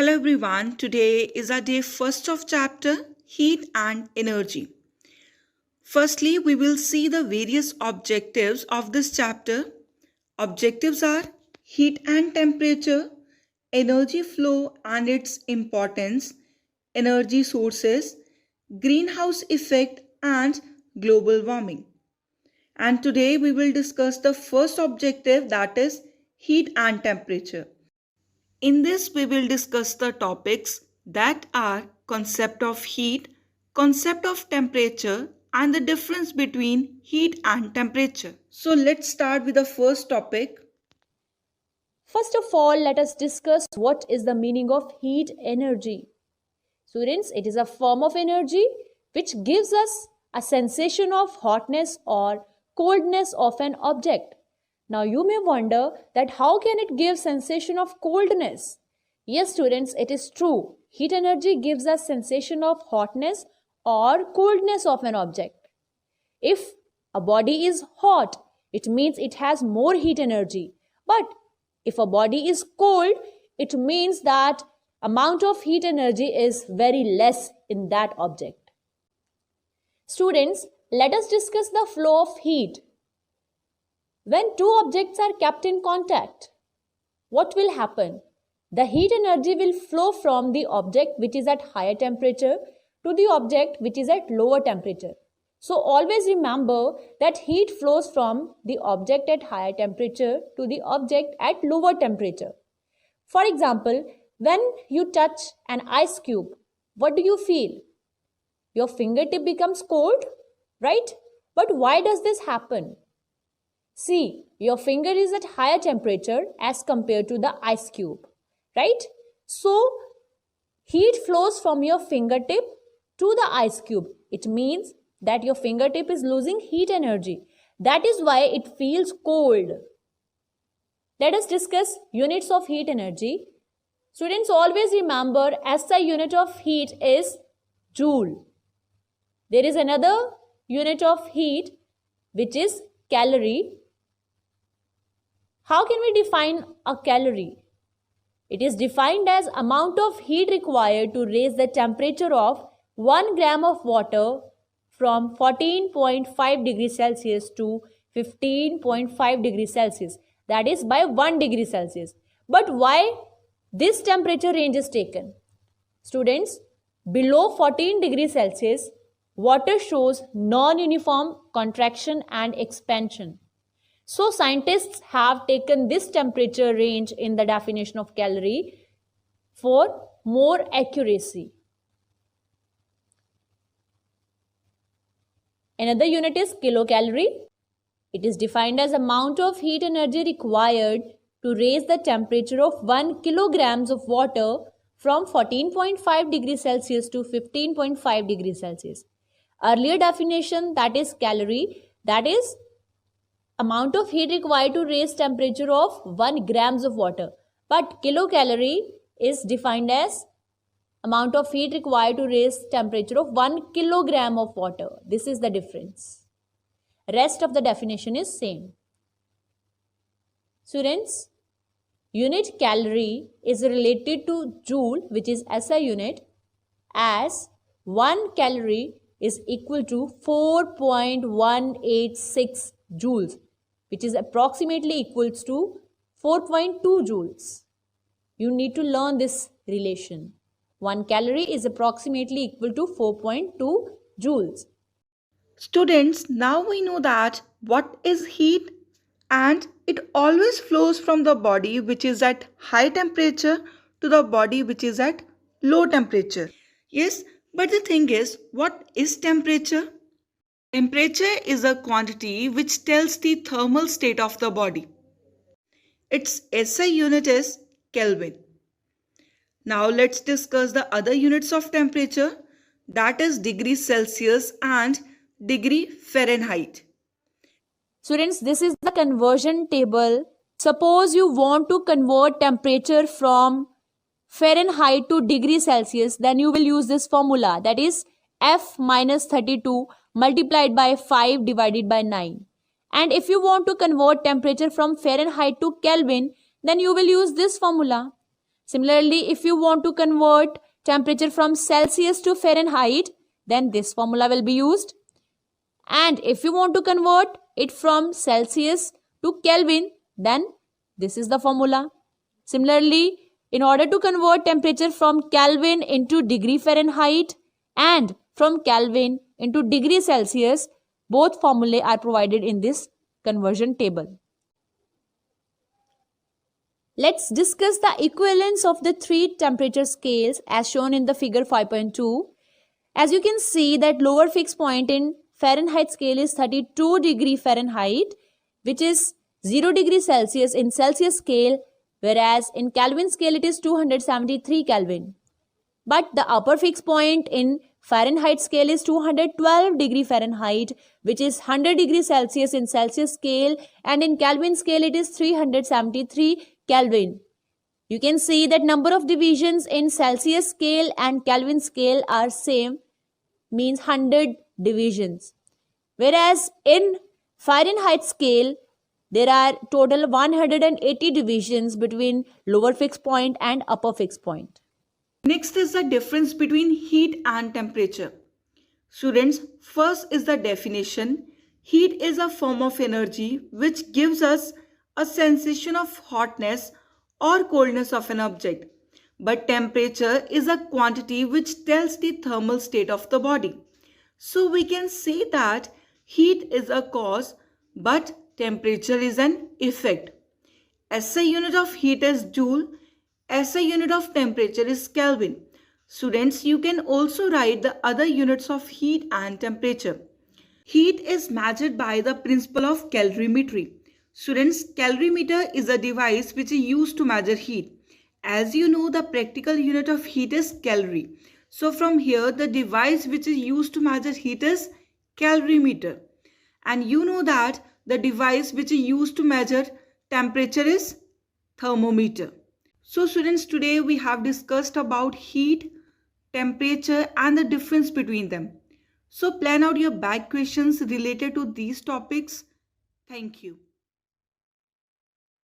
Hello everyone. Today is our day first of chapter Heat and Energy. Firstly, we will see the various objectives of this chapter. Objectives are heat and temperature, energy flow and its importance, energy sources, greenhouse effect and global warming. And today we will discuss the first objective, that is heat and temperature. In this, we will discuss the topics that are concept of heat, concept of temperature, and the difference between heat and temperature. So let's start with the first topic. First of all, let us discuss what is the meaning of heat energy. Students, it is a form of energy which gives us a sensation of hotness or coldness of an object. Now you may wonder that how can it give sensation of coldness? Yes students, it is true. Heat energy gives us sensation of hotness or coldness of an object. If a body is hot, it means it has more heat energy. But if a body is cold, it means that amount of heat energy is very less in that object. Students, let us discuss the flow of heat. When two objects are kept in contact, what will happen? The heat energy will flow from the object which is at higher temperature to the object which is at lower temperature. So always remember that heat flows from the object at higher temperature to the object at lower temperature. For example, when you touch an ice cube, what do you feel? Your fingertip becomes cold, right? But why does this happen? See, your finger is at higher temperature as compared to the ice cube, right? So, heat flows from your fingertip to the ice cube. It means that your fingertip is losing heat energy. That is why it feels cold. Let us discuss units of heat energy. Students, always remember SI unit of heat is joule. There is another unit of heat which is calorie. How can we define a calorie? It is defined as amount of heat required to raise the temperature of 1 gram of water from 14.5 degrees Celsius to 15.5 degrees Celsius. That is by 1 degree Celsius. But why this temperature range is taken? Students, below 14 degrees Celsius, water shows non-uniform contraction and expansion. So scientists have taken this temperature range in the definition of calorie for more accuracy. Another unit is kilocalorie. It is defined as amount of heat energy required to raise the temperature of 1 kilograms of water from 14.5 degrees Celsius to 15.5 degrees Celsius. Earlier definition, that is calorie, that is amount of heat required to raise temperature of 1 grams of water. But kilocalorie is defined as amount of heat required to raise temperature of 1 kilogram of water. This is the difference. Rest of the definition is same. Students, unit calorie is related to joule, which is SI unit, as 1 calorie is equal to 4.186 joules, which is approximately equals to 4.2 joules. You need to learn this relation. 1 calorie is approximately equal to 4.2 joules. Students, now we know that what is heat, and it always flows from the body which is at high temperature to the body which is at low temperature. Yes, but the thing is, what is temperature? Temperature is a quantity which tells the thermal state of the body. Its SI unit is Kelvin. Now let's discuss the other units of temperature, that is degree Celsius and degree Fahrenheit. Students, this is the conversion table. Suppose you want to convert temperature from Fahrenheit to degree Celsius, then you will use this formula, that is F minus 32 multiplied by 5 divided by 9. And if you want to convert temperature from Fahrenheit to Kelvin, then you will use this formula. Similarly, if you want to convert temperature from Celsius to Fahrenheit, then this formula will be used. And if you want to convert it from Celsius to Kelvin, then this is the formula. Similarly, in order to convert temperature from Kelvin into degree Fahrenheit and from Kelvin into degree Celsius, both formulae are provided in this conversion table. Let's discuss the equivalence of the three temperature scales as shown in the figure 5.2. As you can see that lower fixed point in Fahrenheit scale is 32 degree Fahrenheit, which is 0 degree Celsius in Celsius scale, whereas in Kelvin scale it is 273 Kelvin. But the upper fixed point in Fahrenheit scale is 212 degree Fahrenheit, which is 100 degree Celsius in Celsius scale, and in Kelvin scale it is 373 Kelvin. You can see that number of divisions in Celsius scale and Kelvin scale are same, means 100 divisions. Whereas in Fahrenheit scale, there are total 180 divisions between lower fixed point and upper fixed point. Next is the difference between heat and temperature. Students, first is the definition. Heat is a form of energy which gives us a sensation of hotness or coldness of an object. But temperature is a quantity which tells the thermal state of the body. So we can say that heat is a cause, but temperature is an effect. SI unit of heat is Joule. SI unit of temperature is Kelvin. Students, you can also write the other units of heat and temperature. Heat is measured by the principle of calorimetry. Students, calorimeter is a device which is used to measure heat. As you know, the practical unit of heat is calorie. So from here, the device which is used to measure heat is calorimeter. And you know that the device which is used to measure temperature is thermometer. So students, today we have discussed about heat, temperature and the difference between them. So plan out your back questions related to these topics. Thank you.